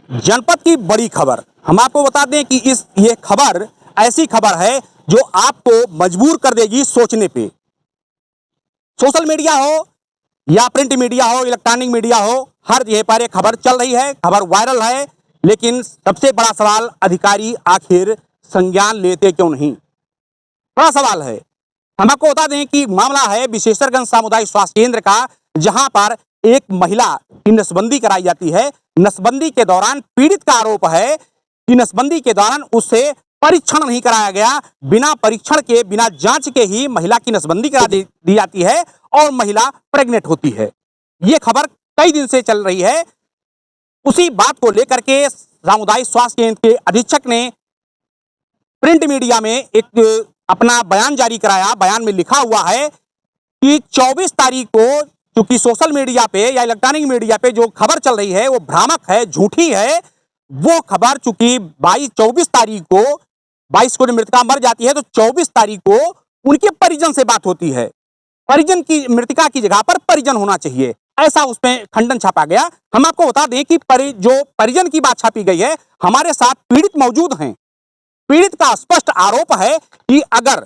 जनपद की बड़ी खबर। हम आपको बता दें कि ये खबर ऐसी खबर है जो आपको मजबूर कर देगी सोचने पे। सोशल मीडिया हो या प्रिंट मीडिया हो, इलेक्ट्रॉनिक मीडिया हो, हर जगह पर एक खबर चल रही है, खबर वायरल है। लेकिन सबसे बड़ा सवाल, अधिकारी आखिर संज्ञान लेते क्यों नहीं? बड़ा सवाल है। हम आपको बता दें कि मामला है विशेषरगंज सामुदायिक स्वास्थ्य केंद्र का, जहां पर एक महिला की नसबंदी कराई जाती है। नसबंदी के दौरान पीड़ित का आरोप है कि नसबंदी के दौरान उससे परीक्षण नहीं कराया गया। बिना परीक्षण के, बिना जांच के ही महिला की नसबंदी करा दी जाती है और महिला प्रेग्नेंट होती है। यह खबर कई दिन से चल रही है। उसी बात को लेकर के सामुदायिक स्वास्थ्य केंद्र के अधीक्षक ने प्रिंट मीडिया में एक अपना बयान जारी कराया। बयान में लिखा हुआ है कि 24 तारीख को, क्योंकि सोशल मीडिया पे या इलेक्ट्रॉनिक मीडिया पे जो खबर चल रही है वो भ्रामक है, झूठी है। वो खबर चूंकि 24 तारीख को, 22 को मृतका मर जाती है, तो 24 तारीख को उनके परिजन से बात होती है। परिजन की, मृतका की जगह पर परिजन होना चाहिए, ऐसा उसमें खंडन छापा गया। हम आपको बता दें कि जो परिजन की बात छापी गई है, हमारे साथ पीड़ित मौजूद हैं। पीड़ित का स्पष्ट आरोप है कि अगर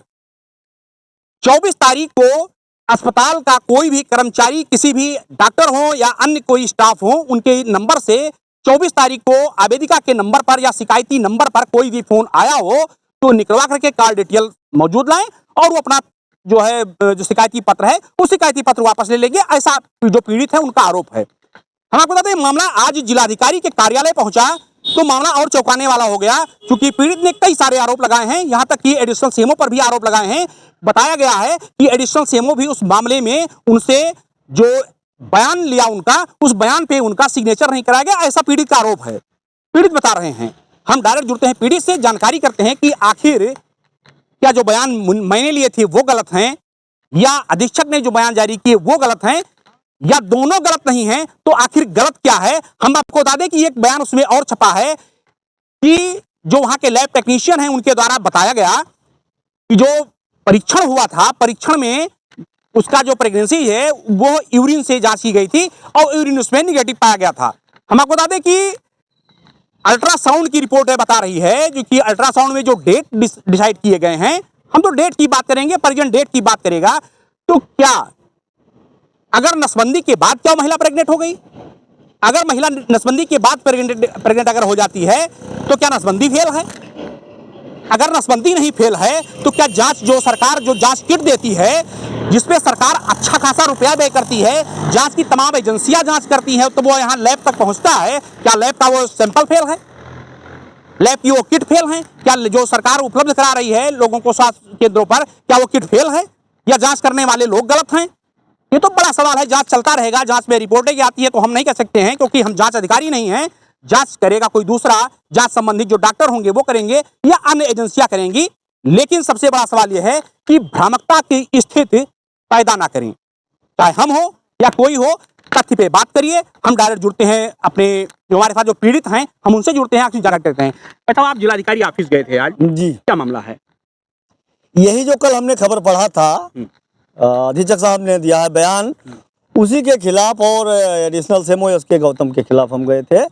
24 तारीख को अस्पताल का कोई भी कर्मचारी, किसी भी डॉक्टर हो या अन्य कोई स्टाफ हो, उनके नंबर से 24 तारीख को आवेदिका के नंबर पर या शिकायती नंबर पर कोई भी फोन आया हो, तो निकलवा करके कॉल डिटेल मौजूद लाएं और वो अपना जो है, जो शिकायती पत्र है, उस शिकायती पत्र वापस ले लेंगे, ऐसा जो पीड़ित है उनका आरोप है। हम आपको बताते हैं मामला आज जिलाधिकारी के कार्यालय पहुंचा तो मामला और चौंकाने वाला हो गया, क्योंकि पीड़ित ने कई सारे आरोप लगाए हैं, यहां तक कि एडिशनल सीएमओ पर भी आरोप लगाए हैं। बताया गया है कि एडिशनल सीएमओ भी उस मामले में उनसे जो बयान लिया उनका, उस बयान पे उनका सिग्नेचर नहीं कराया गया, ऐसा पीड़ित का आरोप है। पीड़ित बता रहे हैं। हम डायरेक्ट जुड़ते हैं पीड़ित से, जानकारी करते हैं कि आखिर क्या जो बयान मैंने लिए थे वो गलत हैं, या अधीक्षक ने जो बयान जारी किए वो गलत हैं, या दोनों गलत नहीं है, तो आखिर गलत क्या है? हम आपको बता दें कि एक बयान उसमें और छपा है कि जो वहां के लैब टेक्नीशियन हैं उनके द्वारा बताया गया कि जो परीक्षण हुआ था, परीक्षण में उसका जो प्रेगनेंसी है वो यूरिन से जांच की गई थी और यूरिन उसमें निगेटिव पाया गया था। हम आपको बता दें कि अल्ट्रासाउंड की रिपोर्ट है बता रही है, जो कि अल्ट्रासाउंड में जो डेट डिसाइड किए गए हैं, हम तो डेट की बात करेंगे, परिजन डेट की बात करेगा, तो क्या अगर नसबंदी के बाद क्या महिला प्रेग्नेंट हो गई? अगर महिला नसबंदी के बाद प्रेग्नेंट अगर हो जाती है तो क्या नसबंदी फेल है? अगर नसबंदी नहीं फेल है तो क्या जांच, जो सरकार जो जांच किट देती है, जिसपे सरकार अच्छा खासा रुपया व्यय करती है, जांच की तमाम एजेंसियां जांच करती हैं, तो वो यहाँ लैब तक पहुंचता है, क्या लैब का वो सैंपल फेल है? लैब की वो किट फेल है? क्या जो सरकार उपलब्ध करा रही है लोगों को स्वास्थ्य केंद्रों पर, क्या वो किट फेल है, या जांच करने वाले लोग गलत हैं? ये तो बड़ा सवाल है। जांच चलता रहेगा, जांच में रिपोर्टें आती है तो हम नहीं कह सकते हैं, क्योंकि हम जांच अधिकारी नहीं हैं। जांच करेगा कोई दूसरा, जांच संबंधित जो डॉक्टर होंगे वो करेंगे या अन्य एजेंसियां करेंगी। लेकिन सबसे बड़ा सवाल यह है कि भ्रामकता की स्थिति पैदा ना करें, चाहे हम हो या कोई हो। तथ्य पे बात करिए। हम डायरेक्ट जुड़ते हैं अपने, जो हमारे साथ जो पीड़ित हैं, हम उनसे जुड़ते हैं, जानकारी करते हैं। अच्छा, आप जिलाधिकारी ऑफिस गए थे आज जी, क्या मामला है? यही जो कल हमने खबर पढ़ा था, अधीक्षक साहब ने दिया है बयान, उसी के खिलाफ और एडिशनल सीएमओ एसके गौतम के खिलाफ हम गए थे,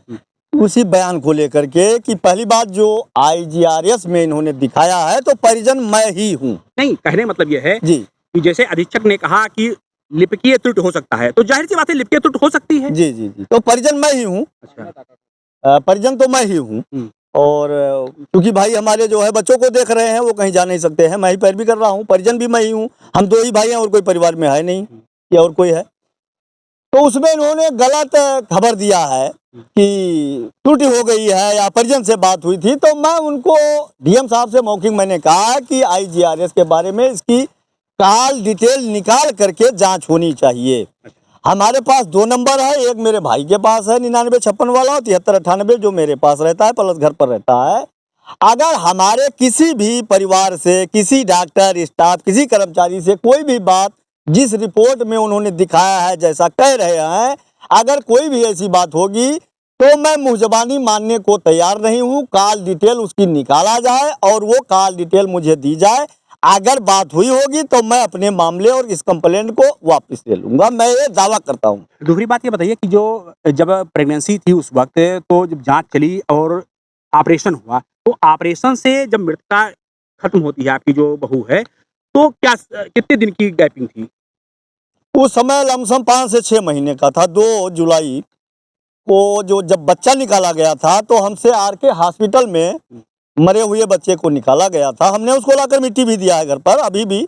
उसी बयान को लेकर के कि पहली बात जो IGRS में इन्होंने दिखाया है तो परिजन मैं ही हूँ। नहीं, कहने मतलब यह है जी कि जैसे अधीक्षक ने कहा कि लिपिकीय त्रुटि हो सकता है, तो जाहिर सी बात है लिपिकीय त्रुटि हो सकती है। जी जी जी, तो परिजन मैं ही हूँ। अच्छा, परिजन तो मैं ही हूँ। और क्योंकि भाई हमारे जो है बच्चों को देख रहे हैं, वो कहीं जा नहीं सकते हैं, मैं ही पैरवी कर रहा हूँ, परिजन भी मैं ही हूँ। हम दो ही भाई हैं और कोई परिवार में है नहीं या और कोई है। तो उसमें इन्होंने गलत खबर दिया है कि त्रुटि हो गई है या परिजन से बात हुई थी। तो मैं उनको DM साहब से मौखिक मैंने कहा कि IGRS के बारे में इसकी कॉल डिटेल निकाल करके जांच होनी चाहिए। हमारे पास 2 नंबर है, एक मेरे भाई के पास है 9956 वाला और 7398 जो मेरे पास रहता है, प्लस घर पर रहता है। अगर हमारे किसी भी परिवार से, किसी डॉक्टर, स्टाफ, किसी कर्मचारी से कोई भी बात जिस रिपोर्ट में उन्होंने दिखाया है, जैसा कह रहे हैं, अगर कोई भी ऐसी बात होगी तो मैं मुंहजबानी मानने को तैयार नहीं हूँ। कॉल डिटेल उसकी निकाला जाए और वो कॉल डिटेल मुझे दी जाए। अगर बात हुई होगी तो मैं अपने मामले और इस कंप्लेंट को वापस ले लूंगा, मैं ये दावा करता हूँ। दूसरी बात ये बताइए कि जो जब प्रेगनेंसी थी उस वक्त, तो जब जांच चली और ऑपरेशन हुआ, तो ऑपरेशन से जब मृतता खत्म होती है आपकी जो बहू है, तो क्या कितने दिन की गैपिंग थी? उस समय लमसम 5 से 6 महीने का था। 2 जुलाई को जो जब बच्चा निकाला गया था तो हमसे आर के हॉस्पिटल में मरे हुए बच्चे को निकाला गया था। हमने उसको लाकर मिट्टी भी दिया है घर पर, अभी भी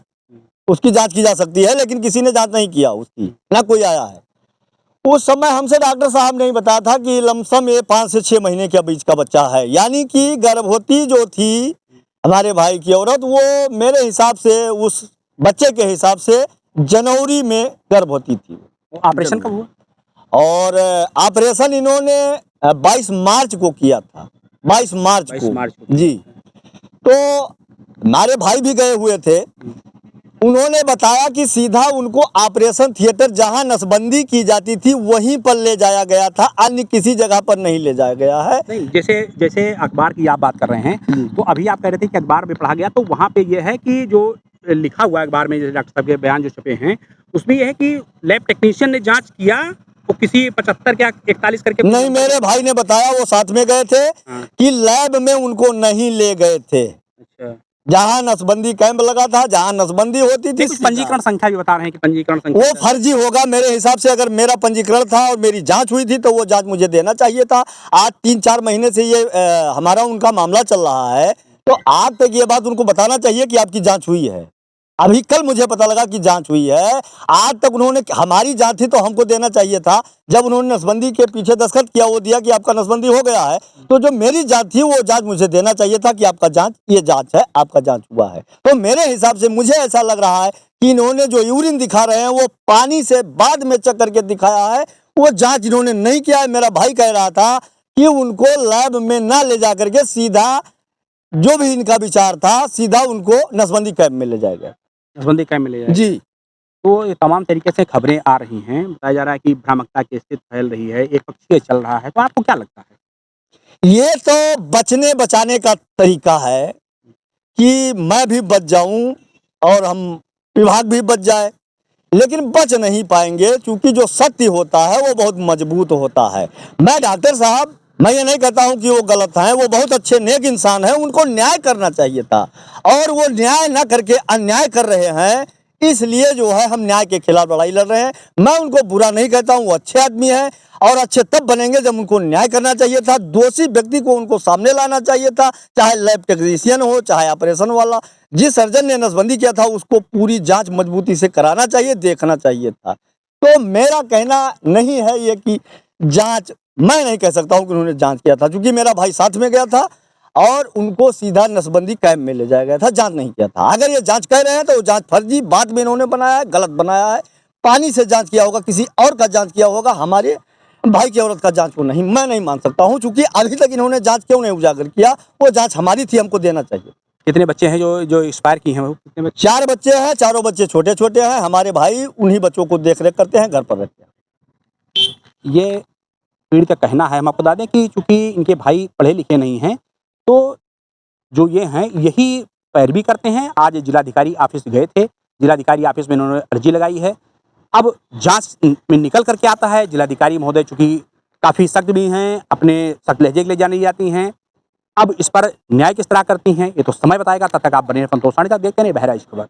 उसकी जांच की जा सकती है, लेकिन किसी ने जांच नहीं किया उसकी, ना कोई आया है। उस समय हमसे डॉक्टर साहब ने बताया था कि लमसम ये 5 से 6 महीने के बीच का बच्चा है, यानी कि गर्भवती जो थी हमारे भाई की औरत, वो मेरे हिसाब से उस बच्चे के हिसाब से जनवरी में गर्भवती थी। ऑपरेशन कब हुआ? और ऑपरेशन इन्होंने 22 मार्च को किया था, 22 मार्च 22 को मार्च को। जी। तो हमारे भाई भी गए हुए थे, उन्होंने बताया कि सीधा उनको ऑपरेशन थिएटर जहां नसबंदी की जाती थी वहीं पर ले जाया गया था, अन्य किसी जगह पर नहीं ले जाया गया है। नहीं, जैसे जैसे अखबार की आप बात कर रहे हैं, तो अभी आप कह रहे थे कि अखबार में पढ़ा गया, तो वहाँ पे ये है कि जो लिखा हुआ है अखबार में, जैसे डॉक्टर साहब के बयान जो छपे हैं, उसमें ये है कि लैब टेक्नीशियन ने जांच किया, वो किसी 75 क्या 41 करके नहीं, मेरे भाई ने बताया, वो साथ में गए थे, हाँ। कि लैब में उनको नहीं ले गए थे। अच्छा, जहां नसबंदी कैंप लगा था, जहां नसबंदी होती थी, नहीं, कुछ पंजीकरण संख्या भी बता रहे हैं कि पंजीकरण वो संख्या फर्जी होगा मेरे हिसाब से। अगर मेरा पंजीकरण था और मेरी जांच हुई थी तो वो जांच मुझे देना चाहिए था। आज 3-4 महीने से ये हमारा उनका मामला चल रहा है, तो आज तक ये बात उनको बताना चाहिए कि आपकी जांच हुई है। अभी कल मुझे पता लगा कि जांच हुई है, आज तक उन्होंने, हमारी जांच थी तो हमको देना चाहिए था। जब उन्होंने नसबंदी के पीछे दस्तखत किया, वो दिया कि आपका नसबंदी हो गया है, तो जो मेरी जांच थी वो जांच मुझे देना चाहिए था कि आपका जांच, ये जांच है, आपका जांच हुआ है। तो मेरे हिसाब से मुझे ऐसा लग रहा है कि इन्होंने जो यूरिन दिखा रहे हैं वो पानी से बाद में चेक करके दिखाया है, वो जांच इन्होंने नहीं किया है। मेरा भाई कह रहा था कि उनको लैब में ना ले जा करके सीधा, जो भी इनका विचार था, सीधा उनको नसबंदी कैंप में ले जाएगा। नसबंदी कैंप में ले जाए। जी। तो ये तमाम तरीके से खबरें आ रही हैं, बताया जा रहा है कि भ्रामकता की स्थिति फैल रही है, एक पक्षीय चल रहा है, तो आपको क्या लगता है? ये तो बचने बचाने का तरीका है कि मैं भी बच जाऊं और हम विभाग भी बच जाए, लेकिन बच नहीं पाएंगे, क्योंकि जो सत्य होता है वो बहुत मजबूत होता है। मैं डॉक्टर साहब, मैं ये नहीं कहता हूं कि वो गलत हैं, वो बहुत अच्छे नेक इंसान हैं, उनको न्याय करना चाहिए था, और वो न्याय ना करके अन्याय कर रहे हैं, इसलिए जो है हम न्याय के खिलाफ लड़ाई लड़ रहे हैं। मैं उनको बुरा नहीं कहता हूं, वो अच्छे आदमी हैं, और अच्छे तब बनेंगे जब उनको न्याय करना चाहिए था, दोषी व्यक्ति को उनको सामने लाना चाहिए था, चाहे लैब टेक्नीशियन हो, चाहे ऑपरेशन वाला। जिस सर्जन ने नसबंदी किया था उसको पूरी जांच मजबूती से कराना चाहिए, देखना चाहिए था। तो मेरा कहना नहीं है ये कि जांच, मैं नहीं कह सकता हूं कि उन्होंने जांच किया था, क्योंकि मेरा भाई साथ में गया था और उनको सीधा नसबंदी कैंप में ले जाया गया था, जांच नहीं किया था। अगर ये जांच कह रहे हैं तो वो जांच फर्जी बाद में इन्होंने बनाया है, गलत बनाया है। पानी से जांच किया होगा, किसी और का जांच किया होगा, हमारे भाई की औरत का जांच को नहीं, मैं नहीं मान सकता हूं, क्योंकि अभी तक इन्होंने जांच क्यों नहीं उजागर किया, वो जांच हमारी थी, हमको देना चाहिए। कितने बच्चे हैं जो जो एक्सपायर किए हैं, वो कितने बच्चे? 4 बच्चे हैं, चारों बच्चे छोटे छोटे हैं, हमारे भाई उन्हीं बच्चों को देख रेख करते हैं, घर पर रहते हैं। ये पीड़ित का कहना है। हम आपको बता दें कि चूंकि इनके भाई पढ़े लिखे नहीं हैं, तो जो ये हैं यही पैरवी करते हैं। आज जिलाधिकारी ऑफिस गए थे, जिलाधिकारी ऑफिस में इन्होंने अर्जी लगाई है। अब जांच में निकल करके आता है, जिलाधिकारी महोदय चूंकि काफ़ी सख्त भी हैं, अपने सख्त लहजे के लिए जानी जाती हैं। अब इस पर न्याय किस तरह करती हैं ये तो समय बताएगा। तब तक आप बने रहिए संतोष साहनी साथ, देखते रहिए बहराइच खबर।